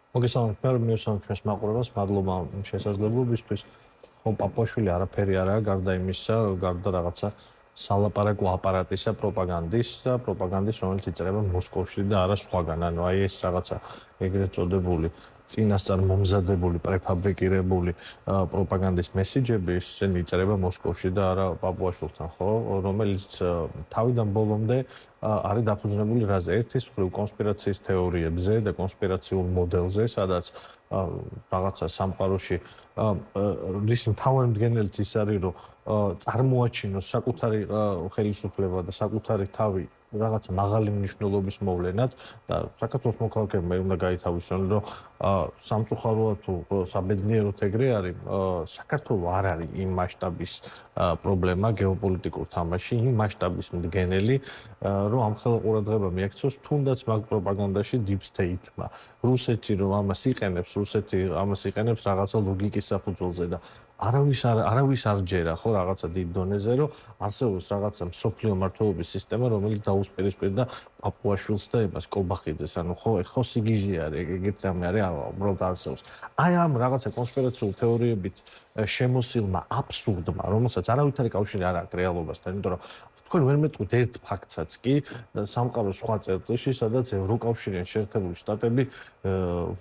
მოგესალმებით, მე მივესალმებ ჩვენს მაყურებელს, მადლობა შესაძლებლობისთვის. ხო, პაპუაშვილი არაფერი არაა, გარდა იმისა, გარდა რაღაცა სალაპარაკო აპარატისა, პროპაგანდის, რომელიც იწერება მოსკოვში და არა სხვაგან. ანუ აი ეს რაღაცა ეგრეთ წოდებული წინასწარ მომზადებული, პრეფაბრიკირებული პროპაგანდის მესიჯები ისინი იწერება მოსკოვში და არა პაპუაშვილთან, ხო, რომელიც თავიდან ბოლომდე არის დაფუძნებული რაზე? ერთის მხრივ კონსპირაციის თეორიებზე და კონსპირაციულ მოდელზე, სადაც რაღაცა სამყაროში რის მთავარი მდგენელიც ის არის, რომ წარმოაჩინოს საკუთარი ხელისუფლება და საკუთარი თავი რაღაცა მაღალი მნიშვნელობის მოვლენად და საქართველოს მოქალაქეებმა უნდა გაითავისონ, რომ სამწუხაროა თუ საბედნიეროდ ეგრე არის, საქართველო არ არის იმ მასშტაბის პრობლემა გეოპოლიტიკურ თამაში, იმ მასშტაბის მდგენელი, რომ ამ ხელა ყურადღება მიაქცევს თუნდაც მაგ პროპაგანდაში deep state-მა. რუსეთი რომ ამას იყენებს რაღაცა ლოგიკის საფუძველზე და არავის არ ჯერა ხო რაღაცა დიდ დონეზე რომ არსებობს რაღაცა მსოფლიო მართლობის სისტემა რომელიც დაუსპირისპირდა პაპუაშვილს და ებას კობახიძეს ანუ ხო სიგიჟე არის ეგეთ რამე არის უბრალოდ არსებობს აი ამ რაღაცა კონსპირაციულ თეორიებით შემოსილმა აბსურდმა რომელსაც არავითარი კავშირი არ აქვს რეალობასთან იმიტომ რომ თქვენ ვერ მეტყვით ერთ ფაქტსაც კი სამყაროს სხვა წერტილში სადაც ევროკავშირიან შეერთებული შტატები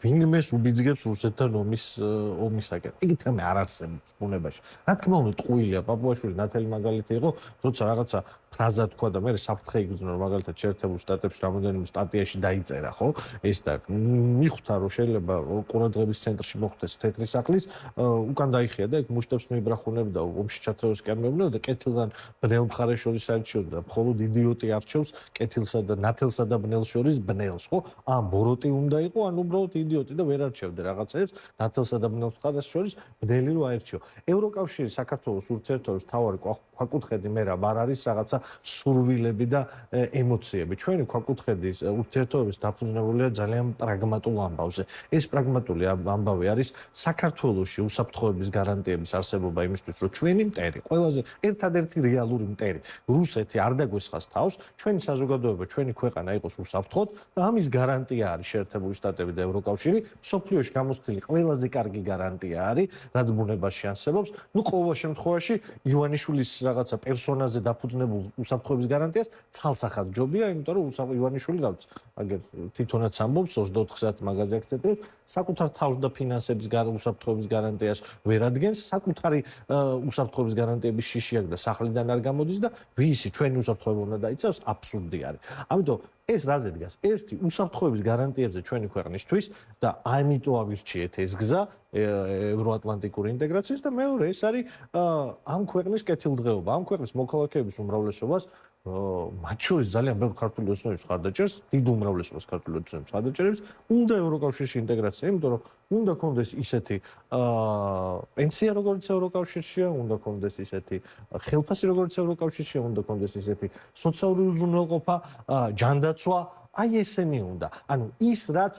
ვინმეს უბიძგებს რუსეთთან ომისაკენ ეგეთ რამე არ არსებობს ბუნებაში რა თქმა უნდა ტყუილია პაპუაშვილი ნათელი მაგალითი იყო როცა რაღაცა ფრაზა თქვა და მე საფრთხე იგრძნო რომ მაგალითად შეერთებულ შტატებში რამოდენიმე სტატიაში დაიწერა ხო ეს და მიხვდა რომ შეიძლება ყურადღების ცენტრში მოხდეს თეთრი სახლის უკან დაიხია და ეგ მუშტებს მიბრახუნებდა ომში ჩათრევის კი არ მეუბნებოდა და კეთილგან ბნელ მხარეს შორის არჩევდა მხოლოდ იდიოტი არჩევს კეთილსა და ნათელსა და ბნელს შორის ბნელს ხო ამ ბოროტი უნდა იყო ან უბრალოდ იდიოტი და ვერ არჩევდა რაღაცებს ნათელსა და ბნელს მხარეს შორის ბნელი რო აერჩიო ევროკავშირი საქართველოს ურთიერთობების თავარი ქვაკუთხედი მე რა არ არის რაღაცა სურვილები და ემოციები. ჩვენი ქვაკუთხედის ურთიერთობების დაფუძნებულია ძალიან პრაგმატულ ამბავზე. ეს პრაგმატული ამბავი არის საქართველოში უსაფრთხოების გარანტიების არსებობა იმისთვის, რომ ჩვენი მტერი, ყველაზე ერთადერთი რეალური მტერი, რუსეთი არ დაგვესხას თავს, ჩვენი საზოგადოება, ჩვენი ქვეყანა იყოს უსაფრთხოდ და ამის გარანტია არის შეერთებული შტატები და ევროკავშირი, მსოფლიოში გამოცდილი ყველაზე კარგი გარანტია არის, რაც ბუნებაში არსებობს. ნუ ყოველ შემთხვევაში ივანიშვილის რაღაცა პერსონაზე დაფუძნებულ უსაფრთხოების გარანტიას ცალსახად ჯობია, იმიტომ რომ ივანიშვილი რაც აგერ თვითონაც ამბობს 24 საათი მაგაზე აქცენტებს, საკუთარ თავს და ფინანსების უსაფრთხოების გარანტიას ვერ ადგენს, საკუთარი უსაფრთხოების გარანტიების შიში აქვს და სახლიდან არ გამოდის და ვისი ჩვენი უსაფრთხოება უნდა დაიცავს, აბსურდი არის. ამიტომ ეს რაზე დგას? ერთი უსაფრთხოების გარანტიებზე ჩვენი ქვეყნისთვის და ამიტომ ავირჩიეთ ეს გზა ევროატლანტიკური ინტეგრაციის და მეორე ეს არის ამ ქვეყნის კეთილდღეობა, ამ ქვეყნის მოქალაქეების უმრავლესობას მათ შორის ძალიან ბევრი ქართული ოცნების მხარდაჭერს, დიდ უმრავლესობას ქართული ოცნების მხარდაჭერებს უნდა ევროკავშირში ინტეგრაცია, იმიტომ რომ უნდა კონდეს ისეთი პენსია როგორც ევროკავშირშია, უნდა კონდეს ისეთი ხელფასი როგორც ევროკავშირშია, უნდა კონდეს ისეთი სოციალური უზრუნველყოფა, ჯანდაცვა, აი ესენი უნდა. ანუ ის რაც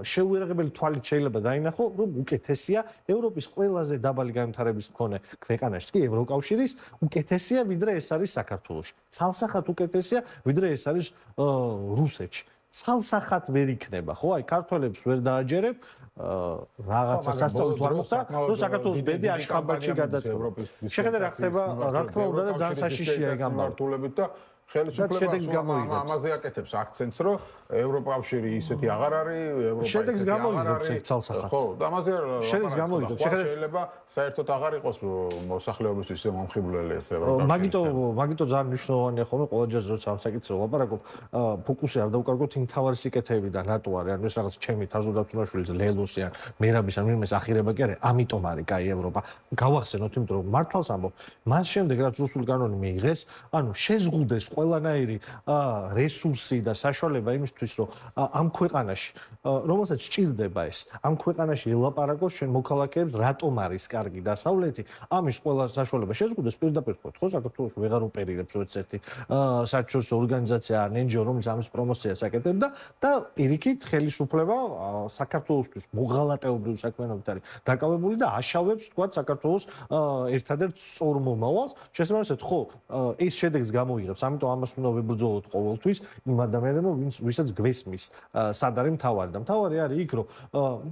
შეუერაღებელი თვალით შეიძლება დაინახო, რომ უკეთესია ევროპის ყველაზე დაბალი განვითარების მქონე ქვეყანაში, კი ევროკავშირის უკეთესია, ვიდრე ეს არის საქართველოში. ცალსახად უკეთესია, ვიდრე ეს არის რუსეთში. ცალსახად ვერ იქნება, ხო? აი ქართველებს ვერ დააჯერებ რაღაცა სასწაულით არ მოხდა, რომ საქართველოს ბედი აშხაბადში გადაწყდა. შეხედე რა ხდება, რა თქმა უნდა და ძალიან საშიშია ეგ ამბავი. ხელისუფლება ამაზე აკეთებს აქცენტს, რომ ევროკავშირი ისეთი აღარ არის, ევროპა ისეთი აღარ არის. ხო, და ამაზე შეიძლება საერთოდ აღარ იყოს მოსახლეობისთვის მომხიბვლელი ეს ევროკავშირი. მაგიტო ძალიან მნიშვნელოვანია ხოლმე ყველა ჯერს როცა ამ საკითხზე ვლაპარაკობ, ფოკუსი არ დავუკარგოთ იმ თავარი სიკეთეები და რატო არის, ანუ ეს რაღაც ჩემი თაზოდათუნაშვილის ლელოსი ან მერაბის ან ვინმეს ახირება კი არის, ამიტომ არის კაი ევროპა. გავახსენოთ, იმიტომ რომ მართალს ამბობ, მას შემდეგ რაც რუსული კანონი მიიღეს, ანუ შეზღუდეს ყველანაირი რესურსი და საშუალება იმისთვის, რომ ამ ქვეყანაში, რომელსაც სჭირდება ეს, ამ ქვეყანაში ელაპარაკოს ჩვენ მოქალაქეებს, რატომ არის კარგი დასავლეთი, ამის ყველა საშუალება შეზღუდეს პირდაპირ თქვა, ხო, საქართველოში ვეღარ ოპერირებს ერთ-ერთი საერთაშორისო ორგანიზაცია ან NGO, რომელიც ამის პრომოციას აკეთებდა და პირიქით ხელისუფლება საქართველოსთვის მოღალატეობრივ საქმიანობით არის დაკავებული და აშავებს, თქვა, საქართველოს ერთადერთ სწორ მომავალს. შესაბამისად, ხო, ეს შედეგს გამოიღებს, ამიტომ ამას უნდა ვებრძოლოთ ყოველთვის იმ ადამიანებმა, ვისაც რომელსაც გვესმის სად არის მთავარი და მთავარი არის იქ რომ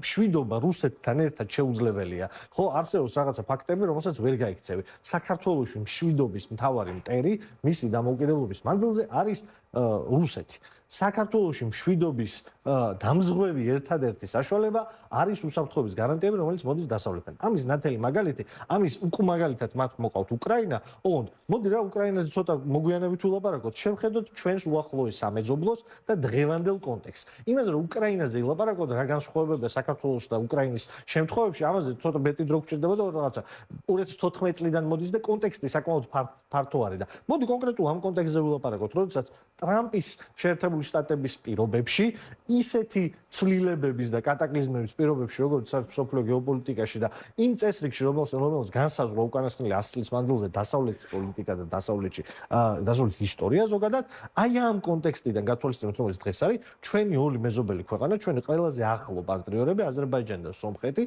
მშვიდობა რუსეთთან ერთად შეუძლებელია. ხო, არსებობს რაღაცა ფაქტები, რომელსაც ვერ გაიქცევი. საქართველოში მშვიდობის მთავარი მტერი მისი დამოუკიდებლობის მანძილზე არის რუსეთი. საქართველოში მშვიდობის დამზღვევი ერთადერთი საშუალება არის უსაფრთხოების გარანტიები, რომელიც მოდის დასავლეთიდან. ამის ნათელი მაგალითი, ამის უკმაგალითად მათ მოყავთ უკრაინა, ოღონდ მოდი რა უკრაინაზე ცოტა მოგვიანებით ვილაპარაკოთ, შევხედოთ ჩვენს უახლოეს სამეზობლოს და დღევანდელ კონტექსტს. იმაზე რომ უკრაინაზე ვილაპარაკოთ, რა განსხვავებებია საქართველოს და უკრაინის შემთხვევებში, ამაზე ცოტა მეტი დრო გჭირდებოდა რაღაცა 2014 წლიდან მოდის და კონტექსტი საკმაოდ ფართო არის და მოდი კონკრეტულ ამ კონტექსტზე ვილაპარაკოთ, როდესაც ტრამპის შეერთებული შტატების პირობებში ისეთი ცვლილებების და კატაკლიზმების პირობებში, როგორც არის მსოფლიო გეოპოლიტიკაში და იმ წესრიგში, რომელიც განსაზღვრა უკანასკნელი 100 წლის მანძილზე დასავლეთის პოლიტიკა და დასავლეთის ისტორია ზოგადად, აი ამ კონტექსტიდან გათვალისწინებთ, რომელიც დღეს არის, ჩვენი ორი მეზობელი ქვეყანა, ჩვენი ყველაზე ახლო პარტნიორები, აზერბაიჯანი და სომხეთი,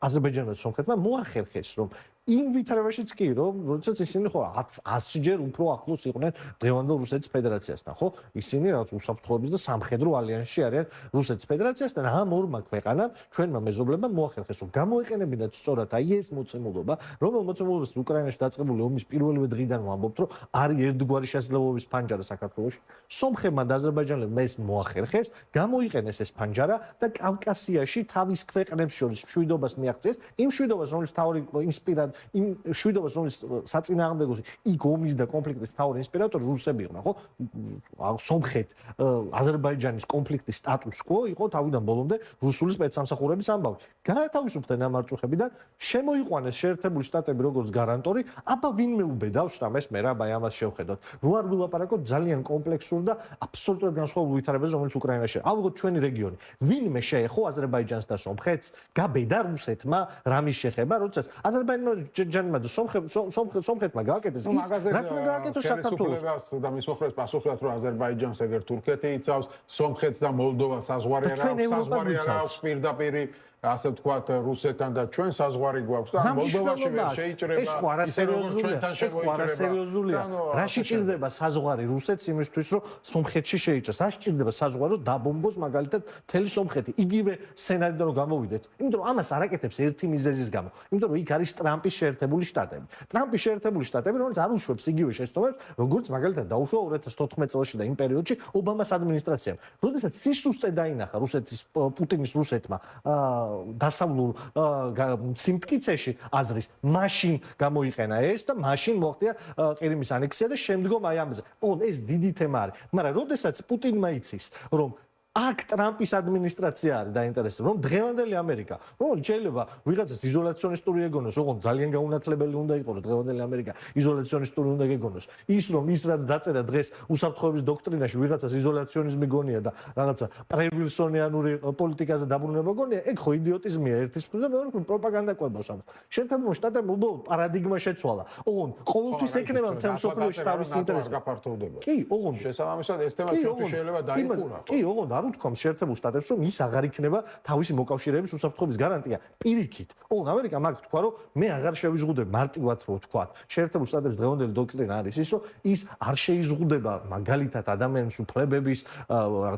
აზერბაიჯანმა და სომხეთმა მოახერხეს, რომ იმ ვითარებაშიც კი, რომ როდესაც ისინი ხო 100-ჯერ უფრო ახლოს იყვნენ დღევანდელ რუსეთის ფედერაციასთან, ხო? ისინი რაღაც უსაფრთხოების და სამხედრო ალიანსში არიან რუსეთის ფედერაციასთან. ამ ორმა ქვეყანამ, ჩვენმა მეზობლებმა მოახერხეს, რომ გამოეყენებინათ სწორად აი ეს მოცემულობა, რომელ მოცემულობას უკრაინაში დაწყებული ომის პირველივე დღიდან ვამბობთ, რომ არის ერთგვარი შესაძლებლობის ფანჯარა საქართველოში. სომხებმა და აზერბაიჯანელებმა ეს მოახერხეს, გამოიყენეს ეს ფანჯარა და კავკასიაში თავის ქვეყნებს შორის მშვიდობას მიაღწიეს. იმ მშვიდობას, რომლის თავი ინსპირატორი იმ მშვიდობას, რომელიც საწინააღმდეგოში იქ ომის და კონფლიქტის მთავარი ინსპირატორი რუსები იყვნენ, ხო? სომხეთ აზერბაიჯანის კონფლიქტის სტატუს quo იყო თავიდან ბოლომდე რუსული სპეცსამსახურების ამბავი. გაათავისუფლდნენ ამ არწუხებიდან, შემოიყვანეს შეერთებული შტატები როგორც გარანტორი, აბა ვინმე უბედავს რამეს მე რა, აი ამას შევხედოთ. რო არ ვილაპარაკოთ ძალიან კომპლექსურ და აბსოლუტურად განსხვავებულ ვითარებაზე, რომელიც უკრაინაში არის. ავიღოთ ჩვენი რეგიონი. ვინმე შეეხო აზერბაიჯანს და სომხეთს? გაბედა რუსეთმა რამის შეხება, როდესაც აზერბაიჯანმა და სომხეთმა გააკეთეს ის, რაც უნდა გააკეთოს საქართველოს. და მის მოხრეს პასუხად, რომ აზერბაიჯანს ეგერ თურქეთი იცავს, სომხეთს და მოლდოვას საზღვარი არ აქვს პირდაპირი ასე ვთქვათ რუსეთთან და ჩვენ საზღვარი გვაქვს და მოლდოვაში ვერ შეიჭრება ისე როგორც ჩვენთან შემოიჭრება. რაში ჭირდება საზღვარი რუსეთს იმისთვის რომ სომხეთში შეიჭრას? რაში ჭირდება საზღვარი რომ დაბომბოს მაგალითად მთელი სომხეთი? იგივე სცენარიდან რომ გამოვიდეთ. იმიტომ რომ ამას არ აკეთებს ერთი მიზეზის გამო. იმიტომ რომ იქ არის ტრამპის შეერთებული შტატები. ტრამპის შეერთებული შტატები, რომელიც არ უშვებს იგივე შეცდომებს, როგორც მაგალითად დაუშვა 2014 წელს და იმ პერიოდში ობამას ადმინისტრაციამ. როდესაც სისუსტე დაინახა პუტინის რუსეთმა დასავლურ სიმტკიცეში აზრის, მაშინ გამოიყენა ეს და მაშინ მოხდა ყირიმის ანექსია და შემდგომ აი ამაზე. ეს დიდი თემა არის. მაგრამ როდესაც პუტინმა იცის, რომ აქ ტრამპის ადმინისტრაცია არის დაინტერესებული, რომ დღევანდელი ამერიკა, რომელიც შეიძლება ვიღაცას იზოლაციონისტური ეგონოს, ოღონდ ძალიან გაუნათლებელი უნდა იყოს, რომ დღევანდელი ამერიკა იზოლაციონისტური უნდა გეგონოს. ის რომ ის რაც დაწერა დღეს უსაფრთხოების დოქტრინაში ვიღაცას იზოლაციონიზმი გონია და რაღაცა პრევილსონიანური პოლიტიკაზე დაბრუნება გონია, ეგ ხო იდიოტიზმია ერთის მხრივ და მეორე მხრივ პროპაგანდა ყვებას ამას. შეერთებულ შტატებმა უბრალოდ პარადიგმა შეცვალა. ოღონდ ყოველთვის ექნება მთელ მსოფლიოში თავისი ინტერესი. კი, ოღონდ შესაბამისად ეს თემა ჩვენთვის შეიძლება დაიხურა. კი, ოღონდ არ უთქვამს შეერთებულ შტატებს, რომ ის აღარ იქნება თავისი მოკავშირეების უსაფრთხოების გარანტია. პირიქით. ამერიკა მაგ თქვა, რომ მე აღარ შევიზღუდებ მარტივად რო თქვა. შეერთებულ შტატებს დღევანდელი დოქტრინა არის ის, რომ ის არ შეიზღუდება მაგალითად ადამიანის უფლებების,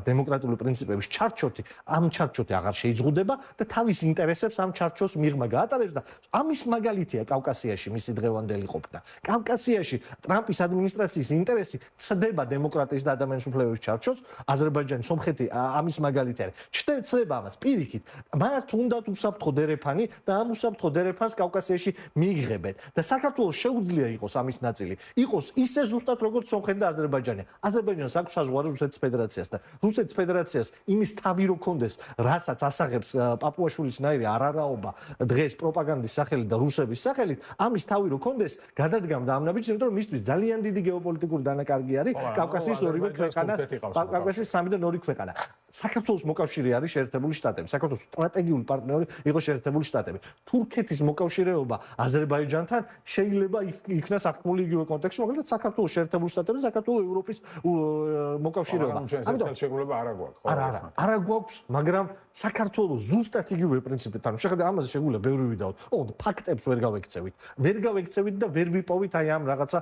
დემოკრატიული პრინციპების ჩარჩოთი, ამ ჩარჩოთი აღარ შეიზღუდება და თავის ინტერესებს ამ ჩარჩოს მიღმა გაატარებს და ამის მაგალითია კავკასიაში მისი დღევანდელი ყოფნა. კავკასიაში ტრამპის ადმინისტრაციის ინტერესი ცდება დემოკრატიის და ადამიანის უფლებების ჩარჩოს, აზერბაიჯანი, სომხეთი ამის მაგალითი არის. ჩდება ამას პირიქით. მათ უნდათ უსაფრთხო დერეფანი და ამ უსაფრთხო დერეფანს კავკასიაში მიიღებენ და საქართველოს შეუძლია იყოს ამის ნაწილი. იყოს ისე ზუსტად როგორც სომხეთი და აზერბაიჯანი. აზერბაიჯანს აქვს საზღვარი რუსეთის ფედერაციასთან. რუსეთის ფედერაციას იმის თავი რო კონდეს, რასაც ასაღებს პაპუაშვილის ნაირი არარაობა დღეს პროპაგანდის სახელით და რუსების სახელით, ამის თავი რო კონდეს, გადადგამდა ამ ნაბიჯს, იმიტომ რომ მისთვის ძალიან დიდი გეოპოლიტიკური დანაკარგი არის კავკასიის ორივე ქვეყანა, კავკასიის 3-დან 2 ქვეყანა. საქართველოს მოკავშირე არის შეერთებული შტატები, საქართველოს სტრატეგიული პარტნიორი იყო შეერთებული შტატები. თურქეთის მოკავშირეობა აზერბაიჯანთან შეიძლება იქნას აღქმული იგივე კონტექსტში, მაგალითად საქართველოს შეერთებული შტატები, საქართველოს ევროპის მოკავშირეობა. ამიტომ შეგულება არ აქვს. არა გვაქვს, მაგრამ საქართველოს ზუსტად იგივე პრინციპით, ანუ შეხედა ამაზე შეგვიძლია ბევრი ვიდაოთ. ოღონდ ფაქტებს ვერ გავექცევით. ვერ გავექცევით და ვერ ვიპოვით აი ამ რაღაცა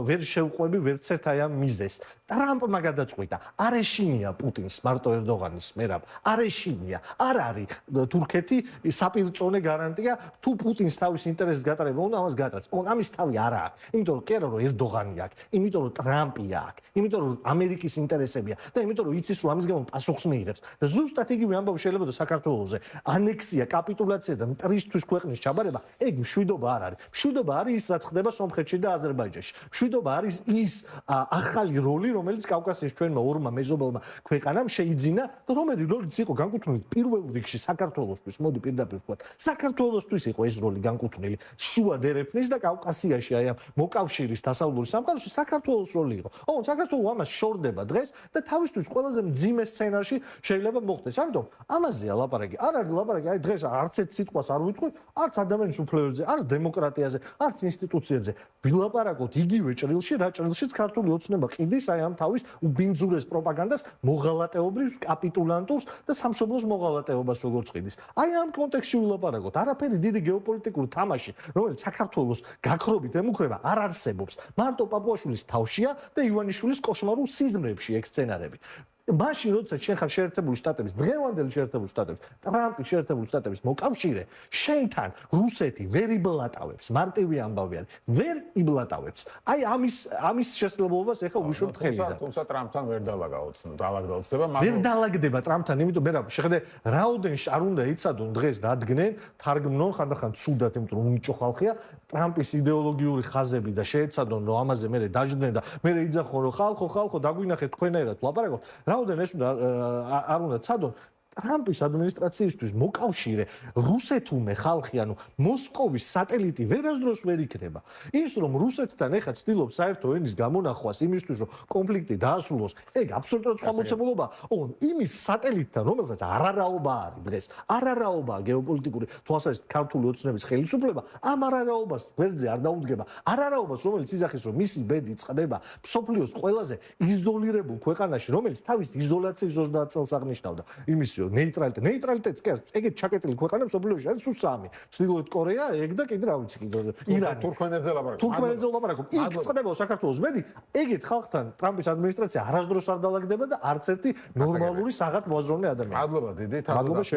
ვერ შევყვები ვერც ერთ აი ამ მიზეს. ტრამპმა გადაწყვიტა, არ ეშინია პუტინს მარტო ერდოღანის მერაბ. არ ეშინია. არ არის თურქეთი საპირწონე გარანტია თუ პუტინს თავის ინტერესს გატარება უნდა ამას გატარებს. ამის თავი არა აქვს. იმიტომ რომ კი არა რომ ერდოღანი აქვს, იმიტომ რომ ტრამპი აქვს, იმიტომ რომ ამერიკის ინტერესებია და იმიტომ რომ იცის რომ ამის გამო პასუხს მიიღებს. და ზუსტად იგივე ამბავი შეიძლება საქართველოზე ანექსია, კაპიტულაცია და მტრისთვის ქვეყნის ჩაბარება, ეგ მშვიდობა არ არის. მშვიდობა არის ის, რაც ხდება სომხეთში და აზერბაიჯანში. მშვიდობა არის ის ახალი როლი, რომელიც კავკასიის ჩვენმა ორმა მეზობელმა ქვეყანამ შეიძინა და რომელიც იყო განკუთვნილი პირველ რიგში საქართველოსთვის, მოდი პირდაპირ ვთქვათ, საქართველოსთვის იყო ეს როლი განკუთვნილი. შუა დერეფნის და კავკასიაში აი ამ მოკავშირის დასავლური სამყაროში საქართველოს როლი იყო. საქართველოს ამას შორდება დღეს და თავისთვის ყველაზე მძიმე სცენარში შეიძლება მოხდეს. ამიტომ ამაზეა ლაპარაკი. არ არის ლაპარაკი, აი დღეს არც ერთ სიტყვას არ ვიტყვი, არც ადამიანის უფლებებზე, არც დემოკრატიაზე, არც ინსტიტუციებზე. ვილაპარაკოთ იგივე ჭრილში, რა ჭრილშიც ქართული ოცნება ყიდის აი ამ თავის უბინძურეს პროპაგანდას, მოღალატეობრივ, კაპიტულანტურს და სამშობლოს მოღალატეობას როგორც ყიდის. აი ამ კონტექსტში ვილაპარაკოთ. არაფერი დიდი გეოპოლიტიკური თამაში, რომელიც საქართველოს გაქრობით ემუქრება, არ არსებობს. მარტო პაპუაშვილის თავშია და ივანიშვილის კოშმარულ სიზმრებში ეგ სცენარები. მაშინ როდესაც შენ ხარ შეერთებული შტატების, დღევანდელი შეერთებული შტატების, ტრამპი შეერთებული შტატების მოკავშირე, შენთან რუსეთი ვერ იბლატავებს, მარტივი ამბავი არის, ვერ იბლატავებს. აი ამის შესაძლებლობას ეხა უშუალოდ ხელიდან. თუმცა ტრამპთან ვერ დაალაგდება, ვერ დაალაგდება ტრამპთან, იმიტომ მე რა შეხედე რაოდენში არ უნდა იცადონ დღეს დადგნენ, თარგმნონ ხანდახან ცუდად, იმიტომ რომ უნიჭო ხალხია, ტრამპის იდეოლოგიური ხაზები და შეეცადონ რომ ამაზე მე დაждდნენ და მე იძახონ რომ ხალხო დაგვინახეთ თქვენაერად ლაპარაკობთ. რაოდენ ეს არ უნდა ცადონ ტრამპის ადმინისტრაციისთვის მოკავშირე რუსეთულმე ხალხი, ანუ მოსკოვის სატელიტი ვერასდროს ვერ იქნება. ის რომ რუსეთთან ეხლა ცდილობს საერთო ენის გამონახვას იმისთვის რომ კონფლიქტი დაასრულოს, ეგ აბსოლუტურად სხვა მოცემულობა. იმის სატელიტთან, რომელსაც არარაობა არის დღეს, არარაობა გეოპოლიტიკური თვალსაზრისით ქართული ოცნების ხელისუფლება, ამ არარაობას გვერდზე არ დაუდგება. არარაობას, რომელიც იზახის რომ მისი ბედი წყდება მსოფლიოს ყველაზე იზოლირებულ ქვეყანაში, რომელიც თავის იზოლაციის 30 წელს აღნიშნავდა. იმის ნეიტრალიტეტს კი არის, ეგეთ ჩაკეტილი ქვეყანებს მსოფლიოში არის სუსამი. ჩრდილოეთ კორეა, ეგ და კიდე რა ვიცი კიდე ირანი. თურქმენეთზე ლაპარაკობ. იქ წყდება საქართველოს ბედი, ეგეთ ხალხთან ტრამპის ადმინისტრაცია არასდროს არ დაალაგდება და არც ერთი ნორმალური საღად მოაზროვნე ადამიანი. მადლობა დიდი, თამაშ